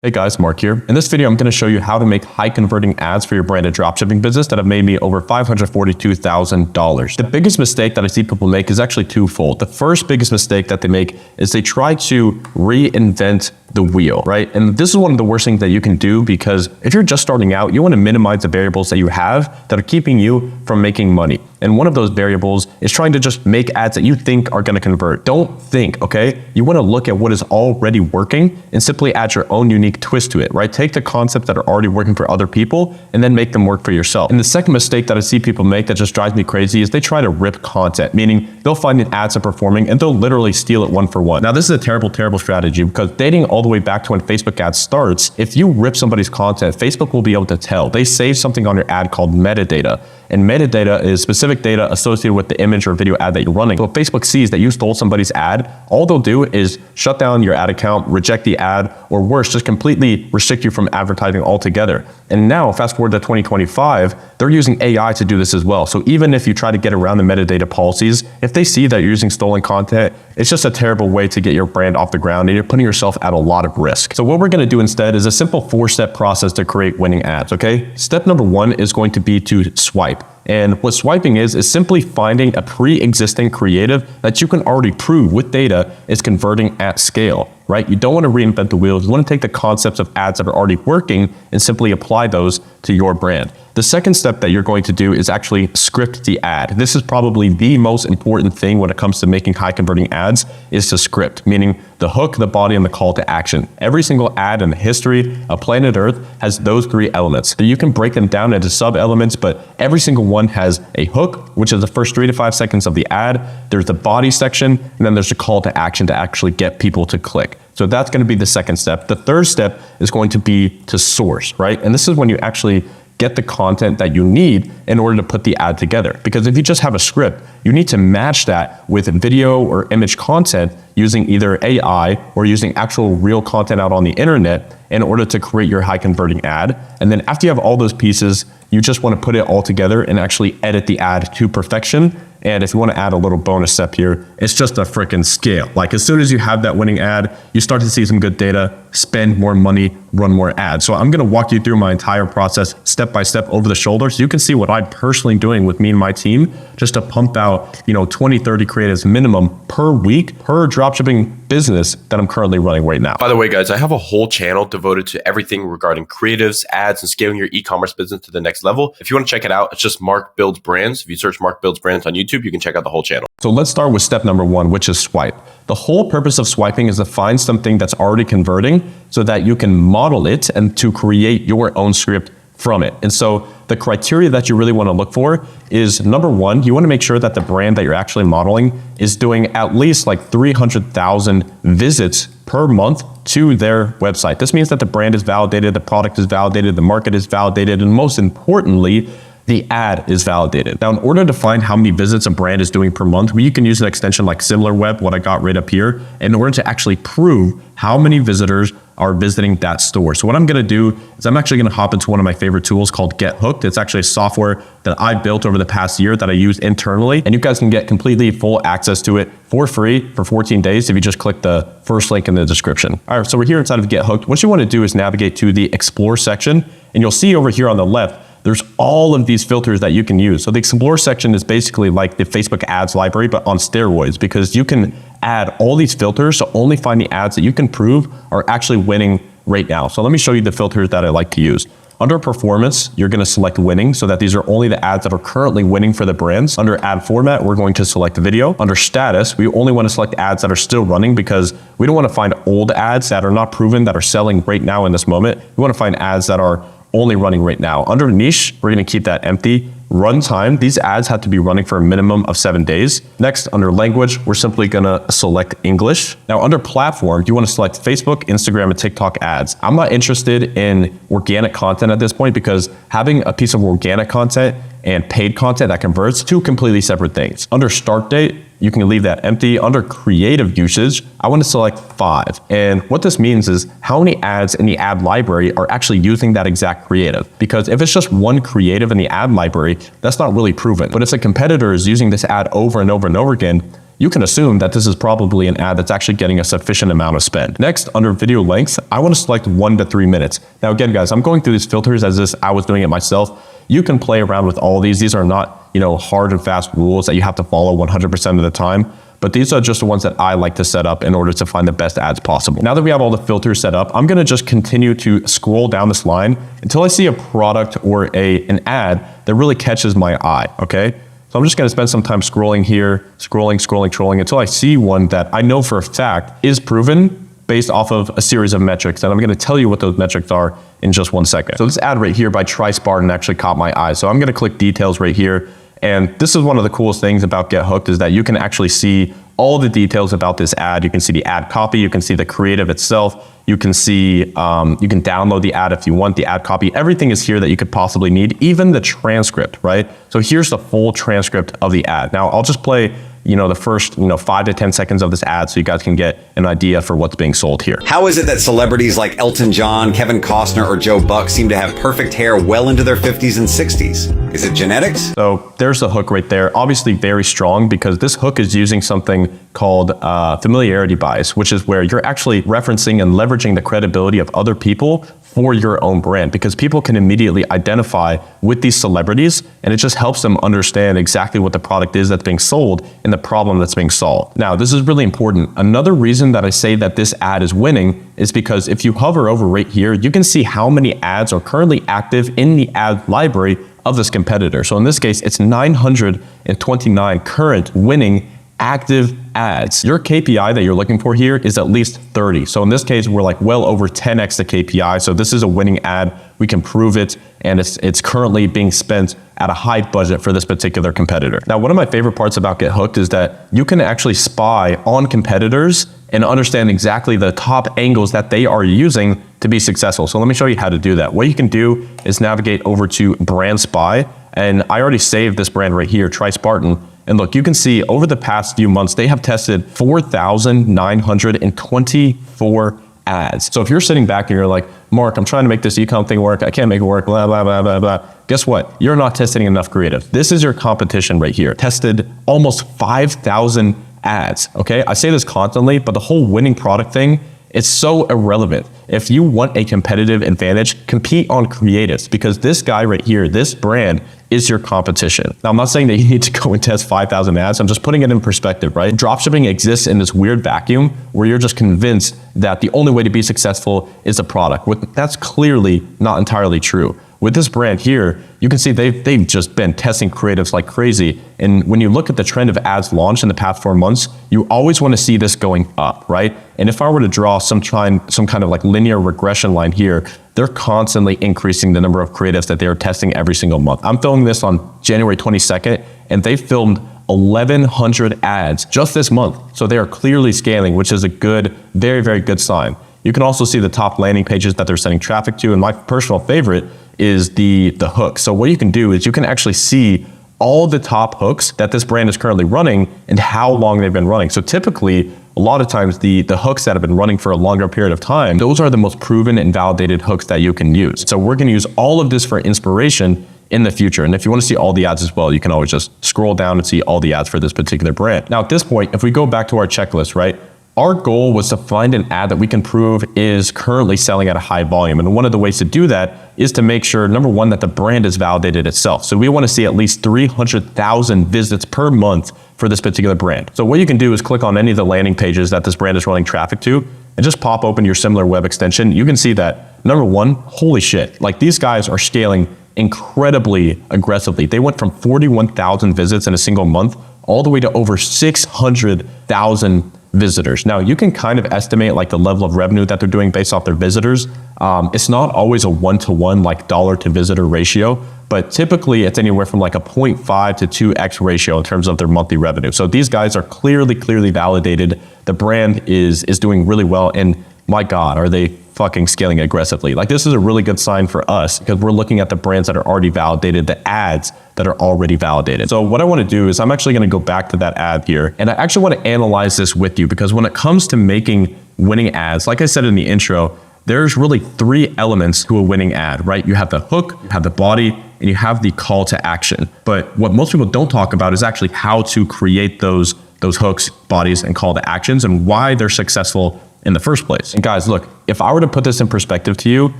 Hey guys, Mark here. In this video, I'm going to show you how to make high converting ads for your branded dropshipping business that have made me over $542,000. The biggest mistake that I see people make is actually twofold. The first biggest mistake that they make is they try to reinvent the wheel, right? And this is one of the worst things that you can do, because if you're just starting out, you want to minimize the variables that you have that are keeping you from making money. And one of those variables is trying to just make ads that you think are going to convert. Don't think, okay? You want to look at what is already working and simply add your own unique twist to it, right? Take the concepts that are already working for other people and then make them work for yourself. And the second mistake that I see people make that just drives me crazy is they try to rip content, meaning they'll find an ads are performing and they'll literally steal it one for one. Now, this is a terrible, terrible strategy, because dating all the way back to when Facebook ads starts, if you rip somebody's content, Facebook will be able to tell. They save something on your ad called metadata. And metadata is specific data associated with the image or video ad that you're running. So if Facebook sees that you stole somebody's ad, all they'll do is shut down your ad account, reject the ad, or worse, just completely restrict you from advertising altogether. And now, fast forward to 2025, they're using AI to do this as well. So even if you try to get around the metadata policies, if they see that you're using stolen content, it's just a terrible way to get your brand off the ground, and you're putting yourself at a lot of risk. So what we're going to do instead is a simple 4-step process to create winning ads, okay? Step number 1 is going to be to swipe. And what swiping is simply finding a pre-existing creative that you can already prove with data is converting at scale, right? You don't want to reinvent the wheel. You want to take the concepts of ads that are already working and simply apply those to your brand. The second step that you're going to do is actually script the ad. This is probably the most important thing when it comes to making high converting ads, is to script, meaning the hook, the body, and the call to action. Every single ad in the history of planet Earth has those 3 elements. So you can break them down into sub-elements, but every single one has a hook, which is the first 3 to 5 seconds of the ad. There's the body section, and then there's a call to action to actually get people to click. So that's going to be the second step. The third step is going to be to source, right? And this is when you actually get the content that you need in order to put the ad together. Because if you just have a script, you need to match that with video or image content using either AI or using actual real content out on the internet in order to create your high converting ad. And then after you have all those pieces, you just want to put it all together and actually edit the ad to perfection. And if you want to add a little bonus step here, it's just a freaking scale. Like, as soon as you have that winning ad, you start to see some good data, spend more money, run more ads. So I'm going to walk you through my entire process step by step over the shoulder, so you can see what I'm personally doing with me and my team just to pump out, 20, 30 creatives minimum per week per dropshipping business that I'm currently running right now. By the way, guys, I have a whole channel devoted to everything regarding creatives, ads, and scaling your e-commerce business to the next level. If you want to check it out, it's just Mark Builds Brands. If you search Mark Builds Brands on YouTube, you can check out the whole channel. So let's start with step number 1, which is swipe. The whole purpose of swiping is to find something that's already converting so that you can model it and to create your own script from it. And so the criteria that you really want to look for is, number 1, you want to make sure that the brand that you're actually modeling is doing at least like 300,000 visits per month to their website. This means that the brand is validated, the product is validated, the market is validated, and most importantly, the ad is validated. Now, in order to find how many visits a brand is doing per month, you can use an extension like SimilarWeb, what I got right up here, in order to actually prove how many visitors are visiting that store. So what I'm going to do is I'm actually going to hop into one of my favorite tools called Get Hooked. It's actually a software that I built over the past year that I use internally, and you guys can get completely full access to it for free for 14 days if you just click the first link in the description. All right, so we're here inside of Get Hooked. What you want to do is navigate to the Explore section, and you'll see over here on the left, there's all of these filters that you can use. So the Explore section is basically like the Facebook ads library, but on steroids, because you can add all these filters to only find the ads that you can prove are actually winning right now. So let me show you the filters that I like to use. Under performance, you're going to select winning, so that these are only the ads that are currently winning for the brands. Under ad format, we're going to select video. Under status, we only want to select ads that are still running, because we don't want to find old ads that are not proven, that are selling right now in this moment. We want to find ads that are only running right now. Under niche, we're going to keep that empty. Runtime, these ads have to be running for a minimum of 7 days. Next, under language, we're simply going to select English. Now, under platform, you want to select Facebook, Instagram, and TikTok ads. I'm not interested in organic content at this point, because having a piece of organic content and paid content that converts, 2 completely separate things. Under start date, you can leave that empty. Under creative usage, I want to select 5. And what this means is how many ads in the ad library are actually using that exact creative. Because if it's just one creative in the ad library, that's not really proven. But if a competitor is using this ad over and over and over again, you can assume that this is probably an ad that's actually getting a sufficient amount of spend. Next, under video length, I want to select 1 to 3 minutes. Now again, guys, I'm going through these filters as if I was doing it myself. You can play around with all these. These are not, hard and fast rules that you have to follow 100% of the time. But these are just the ones that I like to set up in order to find the best ads possible. Now that we have all the filters set up, I'm gonna just continue to scroll down this line until I see a product or an ad that really catches my eye, okay? So I'm just gonna spend some time scrolling here, scrolling until I see one that I know for a fact is proven based off of a series of metrics. And I'm gonna tell you what those metrics are in just 1 second. So this ad right here by Tri Spartan actually caught my eye. So I'm gonna click details right here. And this is one of the coolest things about Get Hooked is that you can actually see all the details about this ad. You can see the ad copy, you can see the creative itself, you can see, you can download the ad if you want, the ad copy. Everything is here that you could possibly need, even the transcript, right? So here's the full transcript of the ad. Now I'll just play the first 5 to 10 seconds of this ad so you guys can get an idea for what's being sold here. How is it that celebrities like Elton John, Kevin Costner, or Joe Buck seem to have perfect hair well into their 50s and 60s? Is it genetics? So there's the hook right there. Obviously very strong because this hook is using something called familiarity bias, which is where you're actually referencing and leveraging the credibility of other people for your own brand, because people can immediately identify with these celebrities and it just helps them understand exactly what the product is that's being sold and the problem that's being solved. Now, this is really important. Another reason that I say that this ad is winning is because if you hover over right here, you can see how many ads are currently active in the ad library of this competitor. So in this case, it's 929 current winning active ads. Your KPI that you're looking for here is at least 30. So in this case, we're like well over 10x the KPI. So this is a winning ad. We can prove it. And it's currently being spent at a high budget for this particular competitor. Now, one of my favorite parts about Get Hooked is that you can actually spy on competitors and understand exactly the top angles that they are using to be successful. So let me show you how to do that. What you can do is navigate over to Brand Spy. And I already saved this brand right here, Tri Spartan. And look, you can see over the past few months, they have tested 4,924 ads. So if you're sitting back and you're like, Mark, I'm trying to make this e-com thing work. I can't make it work, blah, blah, blah, blah, blah. Guess what? You're not testing enough creative. This is your competition right here. Tested almost 5,000 ads, okay? I say this constantly, but the whole winning product thing, it's so irrelevant. If you want a competitive advantage, compete on creatives, because this guy right here, this brand is your competition. Now, I'm not saying that you need to go and test 5,000 ads. I'm just putting it in perspective, right? Dropshipping exists in this weird vacuum where you're just convinced that the only way to be successful is a product. That's clearly not entirely true. With this brand here, you can see they've just been testing creatives like crazy. And when you look at the trend of ads launched in the past 4 months, you always want to see this going up, right? And if I were to draw some kind of like linear regression line here, they're constantly increasing the number of creatives that they are testing every single month. I'm filming this on January 22nd, and they filmed 1,100 ads just this month. So they are clearly scaling, which is a good, very, very good sign. You can also see the top landing pages that they're sending traffic to. And my personal favorite is the hook. So what you can do is you can actually see all the top hooks that this brand is currently running and how long they've been running. So typically, a lot of times the hooks that have been running for a longer period of time, those are the most proven and validated hooks that you can use. So we're gonna use all of this for inspiration in the future. And if you want to see all the ads as well, you can always just scroll down and see all the ads for this particular brand. Now at this point, if we go back to our checklist, right? Our goal was to find an ad that we can prove is currently selling at a high volume. And one of the ways to do that is to make sure, number one, that the brand is validated itself. So we want to see at least 300,000 visits per month for this particular brand. So what you can do is click on any of the landing pages that this brand is running traffic to and just pop open your similar web extension. You can see that, number one, holy shit, like these guys are scaling incredibly aggressively. They went from 41,000 visits in a single month all the way to over 600,000 visitors. Now you can kind of estimate like the level of revenue that they're doing based off their visitors. It's not always a 1-to-1 like dollar to visitor ratio, but typically it's anywhere from like a 0.5 to 2x ratio in terms of their monthly revenue. So these guys are clearly validated. The brand is doing really well, and my God, are they fucking scaling aggressively. Like this is a really good sign for us because we're looking at the brands that are already validated, the ads that are already validated. So what I want to do is I'm actually going to go back to that ad here, and I actually want to analyze this with you because when it comes to making winning ads, like I said in the intro, there's really 3 elements to a winning ad, right? You have the hook, you have the body, and you have the call to action. But what most people don't talk about is actually how to create those those hooks, bodies, and call to actions and why they're successful in the first place. And guys, look, if I were to put this in perspective to you,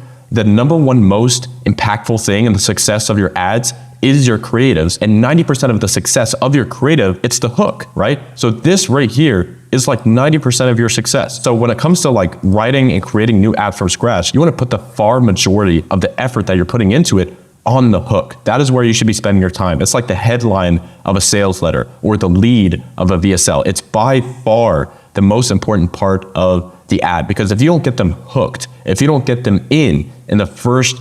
the number one most impactful thing in the success of your ads is your creatives, and 90% of the success of your creative, it's the hook, right? So this right here is like 90% of your success. So when it comes to like writing and creating new ads from scratch, you want to put the far majority of the effort that you're putting into it on the hook. That is where you should be spending your time. It's like the headline of a sales letter or the lead of a VSL. It's by far the most important part of the ad, because if you don't get them hooked, if you don't get them in the first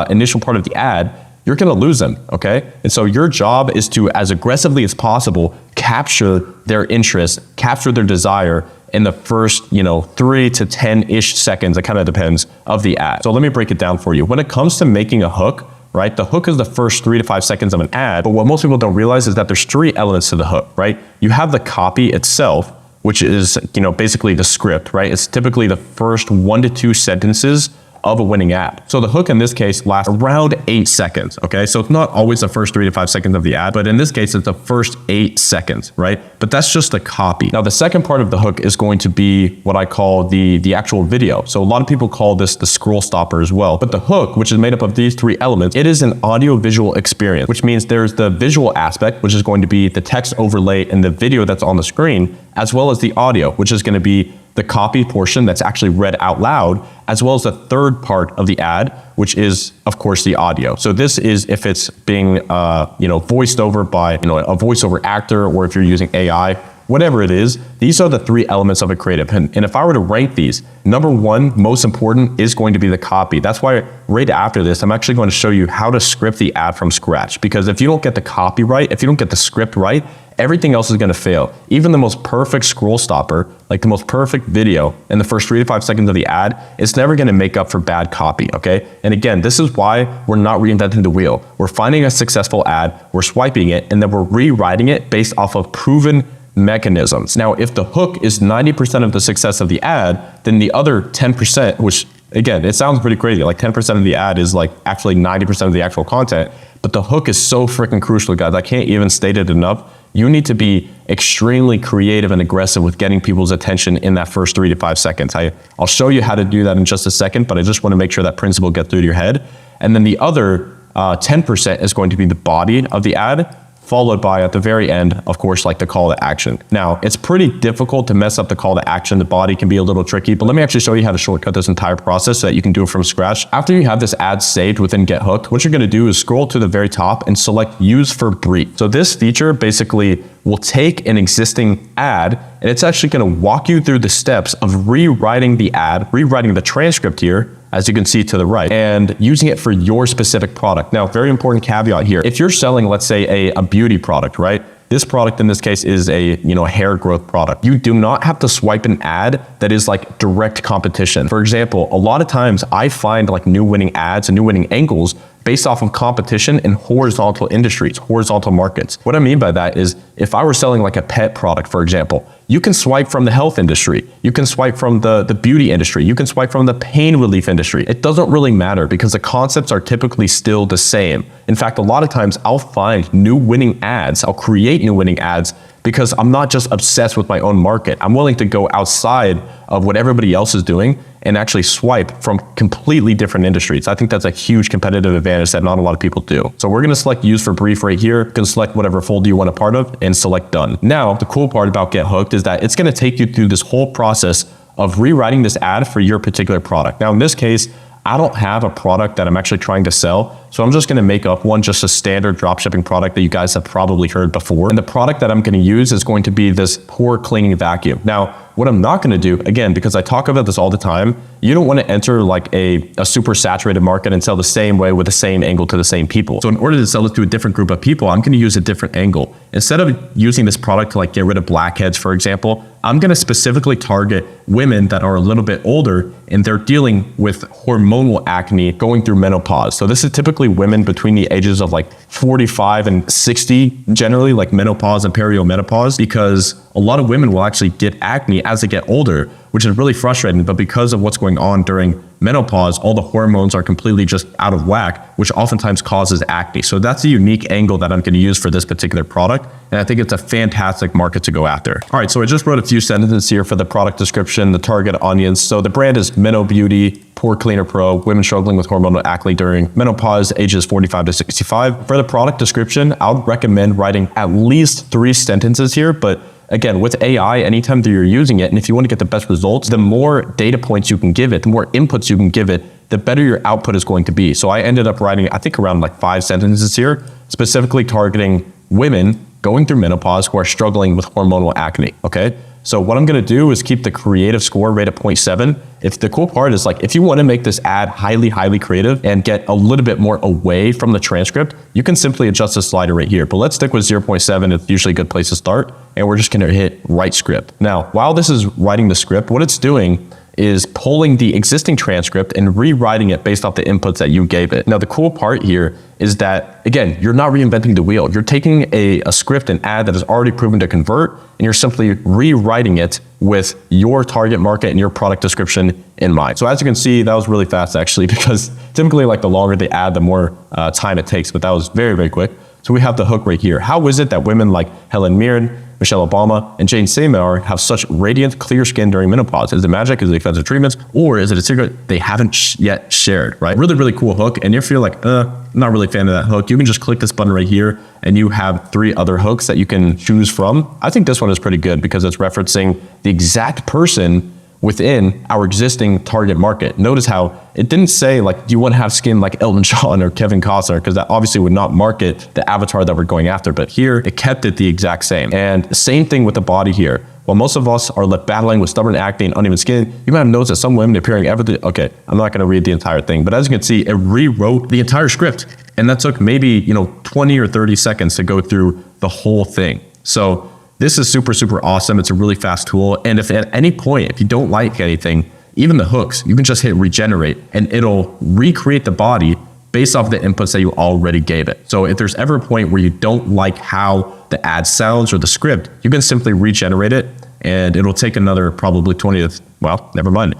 initial part of the ad, you're going to lose them, okay? And so your job is to, as aggressively as possible, capture their interest, capture their desire in the first, 3 to 10-ish seconds, it kind of depends, of the ad. So let me break it down for you. When it comes to making a hook, right? The hook is the first 3 to 5 seconds of an ad, but what most people don't realize is that there's 3 elements to the hook, right? You have the copy itself, which is, basically the script, right? It's typically the first 1 to 2 sentences of a winning ad. So the hook in this case lasts around 8 seconds, okay? So it's not always the first 3 to 5 seconds of the ad, but in this case, it's the first 8 seconds, right? But that's just the copy. Now, the second part of the hook is going to be what I call the actual video. So a lot of people call this the scroll stopper as well. But the hook, which is made up of these 3 elements, it is an audio-visual experience, which means there's the visual aspect, which is going to be the text overlay and the video that's on the screen, as well as the audio, which is going to be the copy portion that's actually read out loud, as well as the third part of the ad, which is, of course, the audio. So this is if it's being, voiced over by, a voiceover actor, or if you're using AI, whatever it is, these are the 3 elements of a creative. And if I were to rank these, number 1, most important, is going to be the copy. That's why right after this, I'm actually going to show you how to script the ad from scratch. Because if you don't get the copy right, if you don't get the script right, everything else is going to fail. Even the most perfect scroll stopper, like the most perfect video in the first 3 to 5 seconds of the ad, it's never going to make up for bad copy, okay? And again, this is why we're not reinventing the wheel. We're finding a successful ad, we're swiping it, and then we're rewriting it based off of proven mechanisms. Now, if the hook is 90% of the success of the ad, then the other 10%, which again, it sounds pretty crazy, like 10% of the ad is like actually 90% of the actual content, but the hook is so freaking crucial, guys. I can't even state it enough. You need to be extremely creative and aggressive with getting people's attention in that first 3 to 5 seconds. I'll show you how to do that in just a second, but I just want to make sure that principle gets through to your head. And then the other 10% is going to be the body of the ad, followed by, at the very end, of course, like the call to action. Now, it's pretty difficult to mess up the call to action. The body can be a little tricky, but let me actually show you how to shortcut this entire process so that you can do it from scratch. After you have this ad saved within Get Hooked, what you're gonna do is scroll to the very top and select Use for Brief. So this feature basically will take an existing ad, and it's actually gonna walk you through the steps of rewriting the ad, rewriting the transcript here, as you can see to the right, and using it for your specific product. Now, very important caveat here. If you're selling, let's say, a beauty product, right? This product in this case is a hair growth product. You do not have to swipe an ad that is like direct competition. For example, a lot of times I find like new winning ads and new winning angles based off of competition in horizontal industries, horizontal markets. What I mean by that is if I were selling like a pet product, for example, you can swipe from the health industry, you can swipe from the beauty industry, you can swipe from the pain relief industry. It doesn't really matter because the concepts are typically still the same. In fact, a lot of times I'll find new winning ads, I'll create new winning ads because I'm not just obsessed with my own market. I'm willing to go outside of what everybody else is doing and actually swipe from completely different industries. I think that's a huge competitive advantage that not a lot of people do. So we're gonna select Use for Brief right here. You can select whatever folder you want a part of and select Done. Now, the cool part about Get Hooked is that it's gonna take you through this whole process of rewriting this ad for your particular product. Now, in this case, I don't have a product that I'm actually trying to sell, so I'm just gonna make up one, just a standard dropshipping product that you guys have probably heard before. And the product that I'm gonna use is going to be this pore cleaning vacuum. Now, what I'm not gonna do, again, because I talk about this all the time, you don't wanna enter like a super saturated market and sell the same way with the same angle to the same people. So in order to sell it to a different group of people, I'm gonna use a different angle. Instead of using this product to like get rid of blackheads, for example, I'm gonna specifically target women that are a little bit older and they're dealing with hormonal acne going through menopause. So this is typically women between the ages of like 45 and 60, generally like menopause and perimenopause, because a lot of women will actually get acne as they get older, which is really frustrating. But because of what's going on during menopause, all the hormones are completely just out of whack, which oftentimes causes acne. So that's a unique angle that I'm going to use for this particular product. And I think it's a fantastic market to go after. All right, so I just wrote a few sentences here for the product description, the target audience. So the brand is Minnow Beauty, Pore Cleaner Pro, women struggling with hormonal acne during menopause, ages 45 to 65. For the product description, I would recommend writing at least 3 sentences here, but again, with AI, anytime that you're using it, and if you want to get the best results, the more data points you can give it, the more inputs you can give it, the better your output is going to be. So I ended up writing, I think around like 5 sentences here, specifically targeting women going through menopause who are struggling with hormonal acne, okay? So what I'm gonna do is keep the creative score rate at 0.7. If the cool part is like, if you wanna make this ad highly creative and get a little bit more away from the transcript, you can simply adjust the slider right here. But let's stick with 0.7, it's usually a good place to start. And we're just gonna hit write script. Now, while this is writing the script, what it's doing is pulling the existing transcript and rewriting it based off the inputs that you gave it. Now, the cool part here is that, again, you're not reinventing the wheel. You're taking a script, an ad that is already proven to convert, and you're simply rewriting it with your target market and your product description in mind. So as you can see, that was really fast actually, because typically like the longer the ad, the more time it takes, but that was very quick. So we have the hook right here. How is it that women like Helen Mirren, Michelle Obama, and Jane Seymour have such radiant, clear skin during menopause? Is it magic? Is it expensive treatments? Or is it a secret they haven't yet shared, right? Really cool hook. And if you're like, I'm not really a fan of that hook, you can just click this button right here and you have 3 other hooks that you can choose from. I think this one is pretty good because it's referencing the exact person within our existing target market. Notice how it didn't say like, do you want to have skin like Elton John or Kevin Costner? Because that obviously would not market the avatar that we're going after. But here it kept it the exact same. And the same thing with the body here. While most of us are left battling with stubborn acne and uneven skin, you might have noticed that some women appearing everything. Okay, I'm not going to read the entire thing, but as you can see, it rewrote the entire script. And that took maybe, 20 or 30 seconds to go through the whole thing. So this is super awesome. It's a really fast tool. And if at any point, if you don't like anything, even the hooks, you can just hit regenerate and it'll recreate the body based off the inputs that you already gave it. So if there's ever a point where you don't like how the ad sounds or the script, you can simply regenerate it and it'll take another probably 20 to, well, never mind.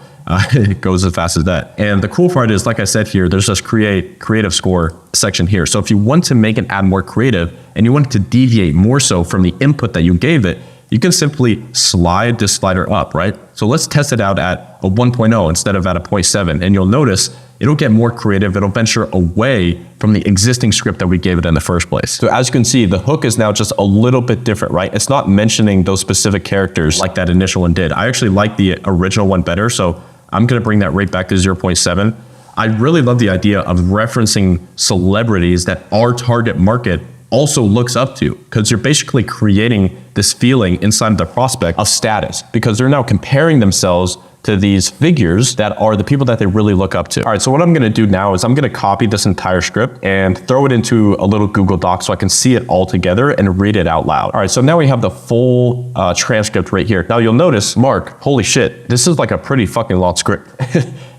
It goes as fast as that. And the cool part is, like I said here, there's this creative score section here. So if you want to make an ad more creative and you want it to deviate more so from the input that you gave it, you can simply slide this slider up, right? So let's test it out at a 1.0 instead of at a 0.7. And you'll notice it'll get more creative. It'll venture away from the existing script that we gave it in the first place. So as you can see, the hook is now just a little bit different, right? It's not mentioning those specific characters like that initial one did. I actually like the original one better. So I'm gonna bring that right back to 0.7. I really love the idea of referencing celebrities that our target market also looks up to, because you're basically creating this feeling inside of the prospect of status, because they're now comparing themselves to these figures that are the people that they really look up to. All right, so what I'm gonna do now is I'm gonna copy this entire script and throw it into a little Google Doc so I can see it all together and read it out loud. All right, so now we have the full transcript right here. Now you'll notice, Mark, holy shit, this is like a pretty fucking long script.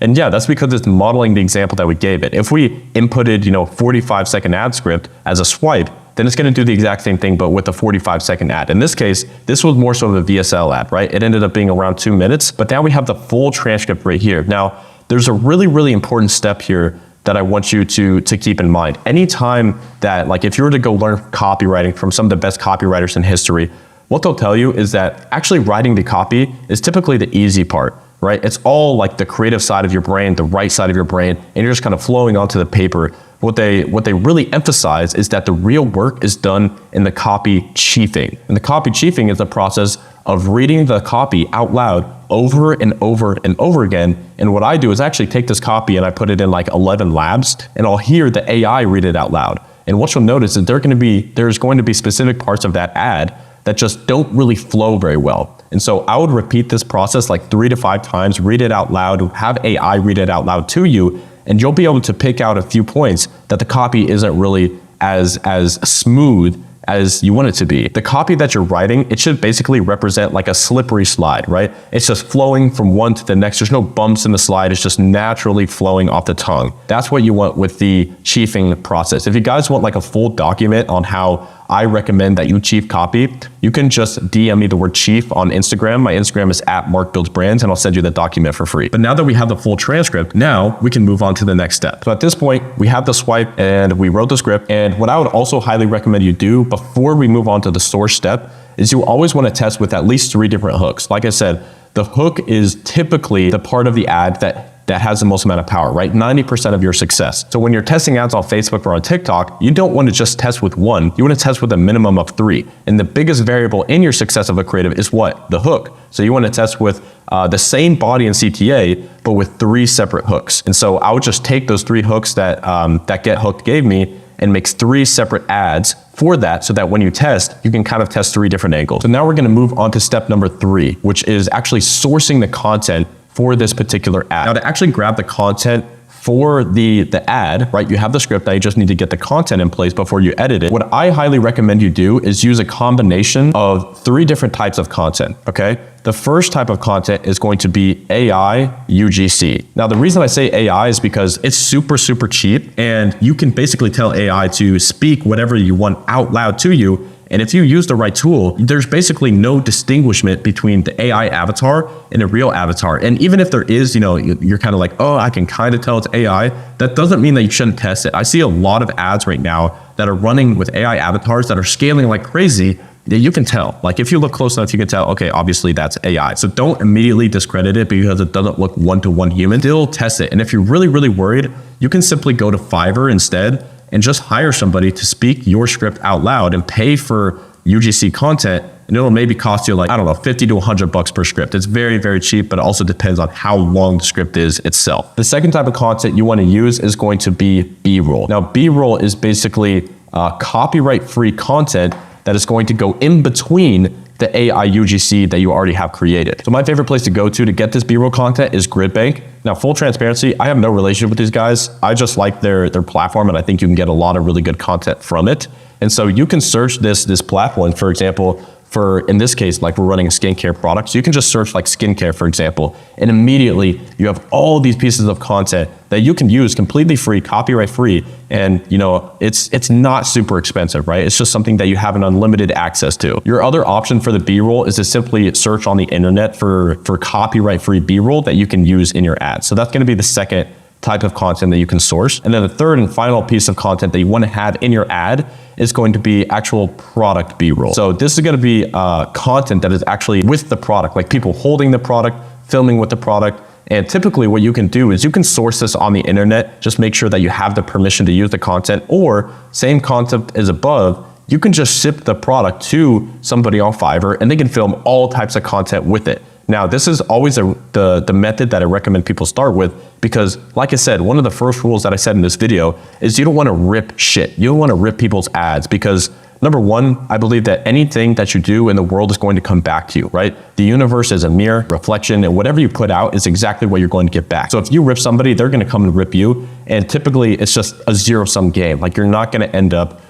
And yeah, that's because it's modeling the example that we gave it. If we inputted, 45-second ad script as a swipe, then it's going to do the exact same thing, but with a 45-second ad. In this case, this was more so of a VSL ad, right? It ended up being around 2 minutes, but now we have the full transcript right here. Now, there's a really important step here that I want you to keep in mind. Anytime that, like if you were to go learn copywriting from some of the best copywriters in history, what they'll tell you is that actually writing the copy is typically the easy part, right? It's all like the creative side of your brain, the right side of your brain, and you're just kind of flowing onto the paper. What they really emphasize is that the real work is done in the copy chiefing. And the copy chiefing is the process of reading the copy out loud over and over and over again. And what I do is actually take this copy and I put it in like 11 labs, and I'll hear the AI read it out loud. And what you'll notice is there's going to be specific parts of that ad that just don't really flow very well. And so I would repeat this process like 3 to 5 times, read it out loud, have AI read it out loud to you, and you'll be able to pick out a few points that the copy isn't really as smooth as you want it to be. The copy that you're writing, it should basically represent like a slippery slide, right? It's just flowing from one to the next. There's no bumps in the slide. It's just naturally flowing off the tongue. That's what you want with the chiefing process. If you guys want like a full document on how I recommend that you chief copy, you can just DM me the word chief on Instagram. My Instagram is @MarkBuildsBrands, and I'll send you the document for free. But now that we have the full transcript, now we can move on to the next step. So at this point, we have the swipe and we wrote the script. And what I would also highly recommend you do before we move on to the source step is you always want to test with at least 3 different hooks. Like I said, the hook is typically the part of the ad that has the most amount of power, right? 90% of your success. So when you're testing ads on Facebook or on TikTok, you don't want to just test with 1. You want to test with a minimum of 3. And the biggest variable in your success of a creative is what? The hook. So you want to test with the same body and CTA, but with 3 separate hooks. And so I would just take those 3 hooks that Get Hooked gave me and makes 3 separate ads for that, so that when you test, you can kind of test 3 different angles. So now we're going to move on to step number 3, which is actually sourcing the content for this particular ad. Now, to actually grab the content for the ad, right? You have the script, now you just need to get the content in place before you edit it. What I highly recommend you do is use a combination of 3 different types of content, okay? The first type of content is going to be AI UGC. Now, the reason I say AI is because it's super, super cheap, and you can basically tell AI to speak whatever you want out loud to you. And if you use the right tool, there's basically no distinguishment between the AI avatar and a real avatar. And even if there is, you're kind of like, oh, I can kind of tell it's AI. That doesn't mean that you shouldn't test it. I see a lot of ads right now that are running with AI avatars that are scaling like crazy. That you can tell. Like if you look close enough, you can tell, okay, obviously that's AI. So don't immediately discredit it because it doesn't look one-to-one human. Still test it. And if you're really, really worried, you can simply go to Fiverr instead and just hire somebody to speak your script out loud and pay for UGC content. And it'll maybe cost you like, I don't know, 50 to 100 bucks per script. It's very, very cheap, but it also depends on how long the script is itself. The second type of content you want to use is going to be B-roll. Now, B-roll is basically copyright-free content that is going to go in between the AI UGC that you already have created. So my favorite place to go to get this B-roll content is GridBank. Now, full transparency, I have no relationship with these guys. I just like their platform, and I think you can get a lot of really good content from it. And so you can search this platform, for example, in this case, like we're running a skincare product. So you can just search like skincare, for example, and immediately you have all these pieces of content that you can use completely free, copyright free. And it's not super expensive, right? It's just something that you have an unlimited access to. Your other option for the B-roll is to simply search on the internet for copyright free B-roll that you can use in your ad. So that's going to be the second type of content that you can source. And then the third and final piece of content that you want to have in your ad is going to be actual product B-roll. So this is going to be content that is actually with the product, like people holding the product, filming with the product. And typically what you can do is you can source this on the internet, just make sure that you have the permission to use the content, or same concept as above, you can just ship the product to somebody on Fiverr and they can film all types of content with it. Now, this is always the method that I recommend people start with because, like I said, one of the first rules that I said in this video is you don't want to rip shit. You don't want to rip people's ads because, number one, I believe that anything that you do in the world is going to come back to you, right? The universe is a mere reflection, and whatever you put out is exactly what you're going to get back. So if you rip somebody, they're going to come and rip you, and typically it's just a zero-sum game. Like you're not going to end up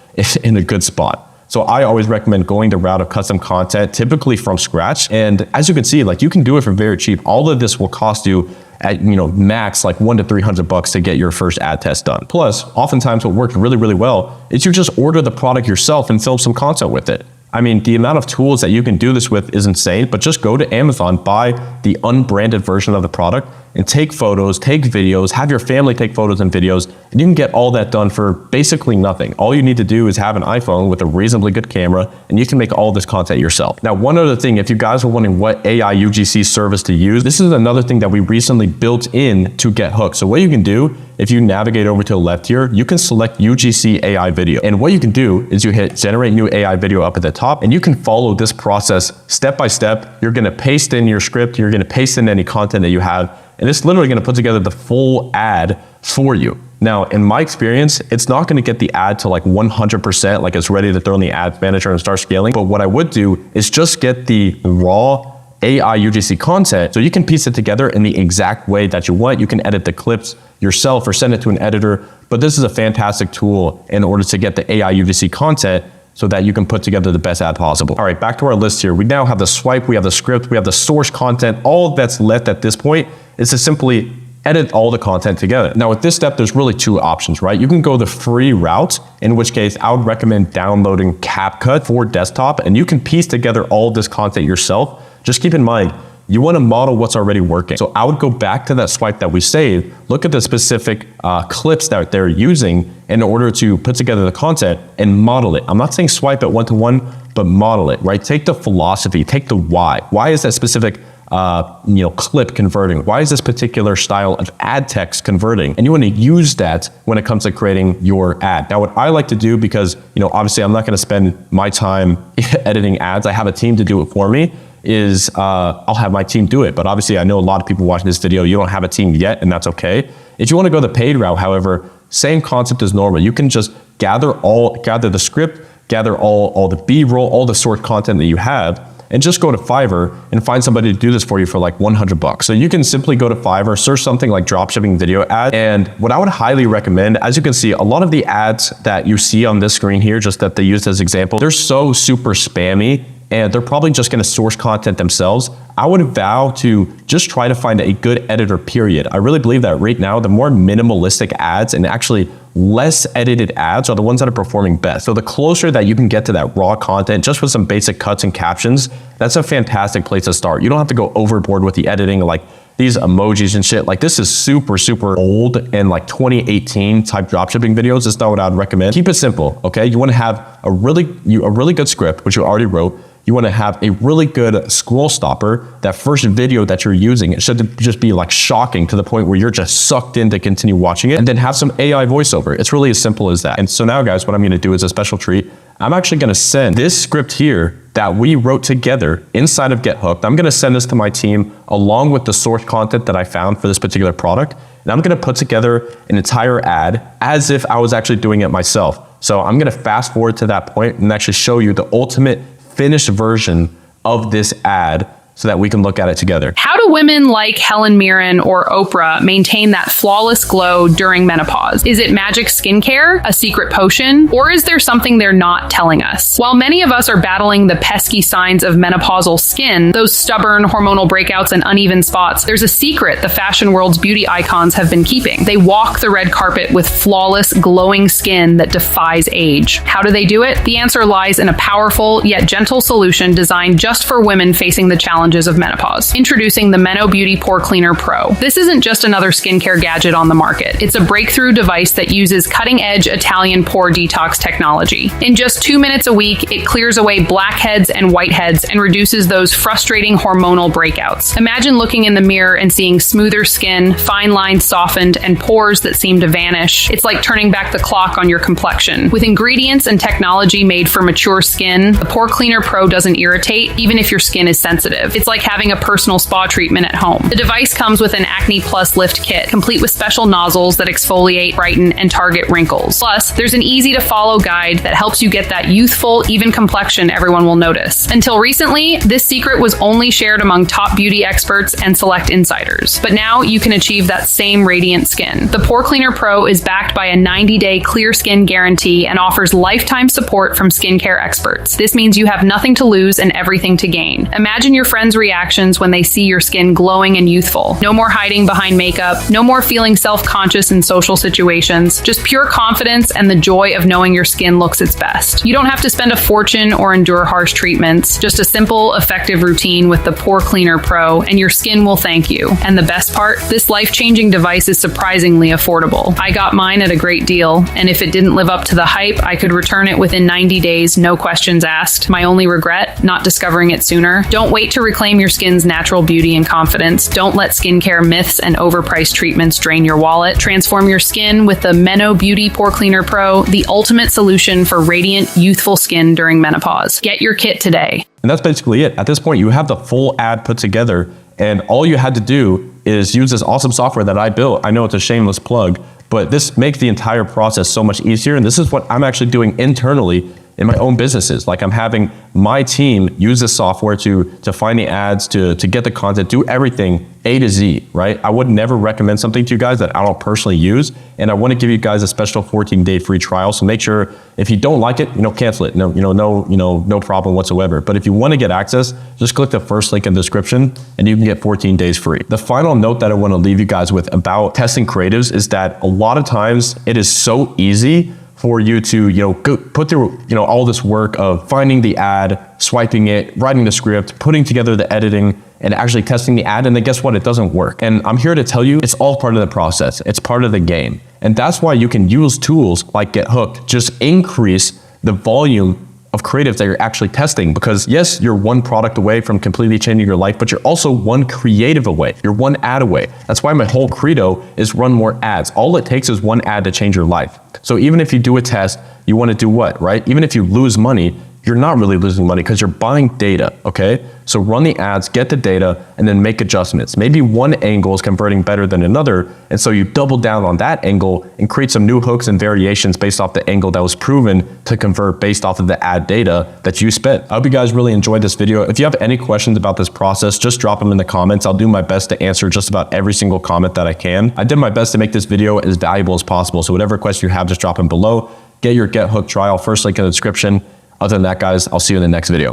in a good spot. So I always recommend going the route of custom content, typically from scratch. And as you can see, like you can do it for very cheap. All of this will cost you at max like $100 to $300 to get your first ad test done. Plus, oftentimes what works really, really well is you just order the product yourself and film some content with it. I mean, the amount of tools that you can do this with is insane, but just go to Amazon, buy the unbranded version of the product and take photos, take videos, have your family take photos and videos, and you can get all that done for basically nothing. All you need to do is have an iPhone with a reasonably good camera, and you can make all this content yourself. Now, one other thing, if you guys are wondering what AI UGC service to use, this is another thing that we recently built in to Get Hooked. So what you can do, if you navigate over to the left here, you can select UGC AI video. And what you can do is you hit generate new AI video up at the top, and you can follow this process step by step. You're gonna paste in your script, you're gonna paste in any content that you have, and it's literally gonna put together the full ad for you. Now, in my experience, it's not gonna get the ad to like 100%, like it's ready to throw in the ads manager and start scaling. But what I would do is just get the raw AI UGC content so you can piece it together in the exact way that you want. You can edit the clips yourself or send it to an editor. But this is a fantastic tool in order to get the AI UGC content so that you can put together the best ad possible. All right, back to our list here. We now have the swipe, we have the script, we have the source content. All that's left at this point is to simply edit all the content together. Now with this step, there's really two options, right? You can go the free route, in which case I would recommend downloading CapCut for desktop, and you can piece together all of this content yourself. Just keep in mind, you want to model what's already working. So I would go back to that swipe that we saved, look at the specific clips that they're using in order to put together the content and model it. I'm not saying swipe it one-to-one, but model it, right? Take the philosophy, take the why. Why is that specific clip converting? Why is this particular style of ad text converting? And you want to use that when it comes to creating your ad. Now, what I like to do, because obviously I'm not going to spend my time editing ads, I have a team to do it for me, is I'll have my team do it. But obviously I know a lot of people watching this video, you don't have a team yet, and that's okay. If you want to go the paid route, however, same concept as normal. You can just gather the script, gather all the B-roll, all the source content that you have, and just go to Fiverr and find somebody to do this for you for like $100. So you can simply go to Fiverr, search something like dropshipping video ad. And what I would highly recommend, as you can see, a lot of the ads that you see on this screen here, just that they used as example, they're so super spammy and they're probably just gonna source content themselves. I would vow to just try to find a good editor, period. I really believe that right now, the more minimalistic ads and actually less edited ads are the ones that are performing best. So the closer that you can get to that raw content, just with some basic cuts and captions, that's a fantastic place to start. You don't have to go overboard with the editing, like these emojis and shit. Like this is super, super old and like 2018 type dropshipping videos. That's not what I'd recommend. Keep it simple, okay? You wanna have a really good script, which you already wrote. You want to have a really good scroll stopper. That first video that you're using, it should just be like shocking to the point where you're just sucked in to continue watching it, and then have some AI voiceover. It's really as simple as that. And so now guys, what I'm going to do is a special treat. I'm actually going to send this script here that we wrote together inside of Get Hooked. I'm going to send this to my team along with the source content that I found for this particular product. And I'm going to put together an entire ad as if I was actually doing it myself. So I'm going to fast forward to that point and actually show you the ultimate finished version of this ad so that we can look at it together. How do women like Helen Mirren or Oprah maintain that flawless glow during menopause? Is it magic skincare, a secret potion, or is there something they're not telling us? While many of us are battling the pesky signs of menopausal skin, those stubborn hormonal breakouts and uneven spots, there's a secret the fashion world's beauty icons have been keeping. They walk the red carpet with flawless, glowing skin that defies age. How do they do it? The answer lies in a powerful yet gentle solution designed just for women facing the challenges of menopause. Introducing the Meno Beauty Pore Cleaner Pro. This isn't just another skincare gadget on the market. It's a breakthrough device that uses cutting-edge Italian pore detox technology. In just 2 minutes a week, it clears away blackheads and whiteheads and reduces those frustrating hormonal breakouts. Imagine looking in the mirror and seeing smoother skin, fine lines softened, and pores that seem to vanish. It's like turning back the clock on your complexion. With ingredients and technology made for mature skin, the Pore Cleaner Pro doesn't irritate, even if your skin is sensitive. It's like having a personal spa treatment at home. The device comes with an Acne Plus Lift Kit, complete with special nozzles that exfoliate, brighten, and target wrinkles. Plus, there's an easy-to-follow guide that helps you get that youthful, even complexion everyone will notice. Until recently, this secret was only shared among top beauty experts and select insiders. But now you can achieve that same radiant skin. The Pore Cleaner Pro is backed by a 90-day clear skin guarantee and offers lifetime support from skincare experts. This means you have nothing to lose and everything to gain. Imagine your friends' reactions when they see your skin glowing and youthful. No more hiding behind makeup, no more feeling self-conscious in social situations, just pure confidence and the joy of knowing your skin looks its best. You don't have to spend a fortune or endure harsh treatments, just a simple, effective routine with the Pore Cleaner Pro, and your skin will thank you. And the best part, this life-changing device is surprisingly affordable. I got mine at a great deal, and if it didn't live up to the hype, I could return it within 90 days, no questions asked. My only regret, not discovering it sooner. Don't wait to reclaim your skin's natural beauty and confidence. Don't let skincare myths and overpriced treatments drain your wallet. Transform your skin with the Meno Beauty Pore Cleaner Pro, the ultimate solution for radiant, youthful skin during menopause. Get your kit today. And that's basically it. At this point, you have the full ad put together, and all you had to do is use this awesome software that I built. I know it's a shameless plug, but this makes the entire process so much easier. And this is what I'm actually doing internally, in my own businesses. Like I'm having my team use this software to find the ads, to get the content, do everything A to Z, right? I would never recommend something to you guys that I don't personally use. And I want to give you guys a special 14-day free trial. So make sure if you don't like it, cancel it. No problem whatsoever. But if you want to get access, just click the first link in the description and you can get 14 days free. The final note that I want to leave you guys with about testing creatives is that a lot of times it is so easy for you to, put through, all this work of finding the ad, swiping it, writing the script, putting together the editing, and actually testing the ad. And then guess what? It doesn't work. And I'm here to tell you, it's all part of the process. It's part of the game. And that's why you can use tools like Get Hooked, just increase the volume of creatives that you're actually testing, because yes, you're one product away from completely changing your life, but you're also one creative away. You're one ad away. That's why my whole credo is run more ads. All it takes is one ad to change your life. So even if you do a test, you want to do what, right? Even if you lose money, you're not really losing money because you're buying data, okay? So run the ads, get the data, and then make adjustments. Maybe one angle is converting better than another, and so you double down on that angle and create some new hooks and variations based off the angle that was proven to convert based off of the ad data that you spent. I hope you guys really enjoyed this video. If you have any questions about this process, just drop them in the comments. I'll do my best to answer just about every single comment that I can. I did my best to make this video as valuable as possible, so whatever question you have, just drop them below. Get your Get Hooked trial, first link in the description. Other than that, guys, I'll see you in the next video.